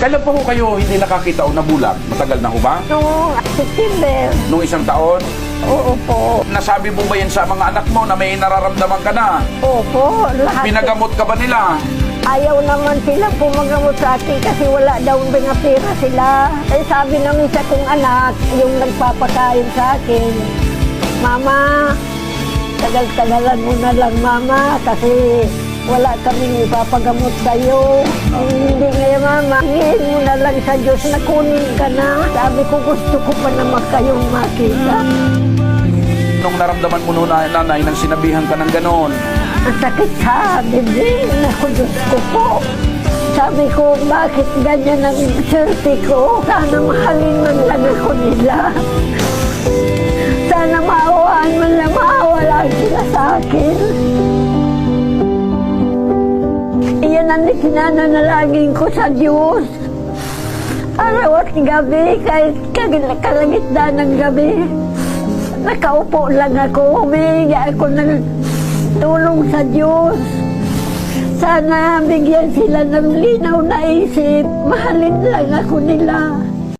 Kailan pa ho kayo hindi nakakita o nabulag? Matagal na ho ba? Noong September. Nung isang taon? Oo po. Nasabi mo ba yan sa mga anak mo na may nararamdaman ka na? Opo, lahat. Pinagamot ka ba nila? Ayaw naman silang pumagamot sa akin kasi wala daw mga pera sila. Eh sabi ng isa kong anak, yung nagpapakain sa akin, Mama, tagal-tagalan mo na lang Mama kasi wala kaming ipapagamot sa'yo. Hindi nga Mama, hingin mo na lang sa Diyos na kunin ka na. Sabi ko gusto ko pa naman kayong makita. Nung naramdaman mo noon, nanay, nang sinabihan ka ng ganon, Ang sakit sa bibig. Naku, Diyos ko po. Sabi ko, bakit ganyan ang swerte ko? Sana mahalin man lang ako nila. Sana maawaan man lang, maawa lang sila sa akin. Iyan ang sinananalangin ko sa Diyos. Araw at gabi, kahit kalagitnaan ng gabi. Nakaupo lang ako, humihingi ako ng tulong sa Diyos. Sana bigyan sila ng linaw na isip, mahalin lang ako nila.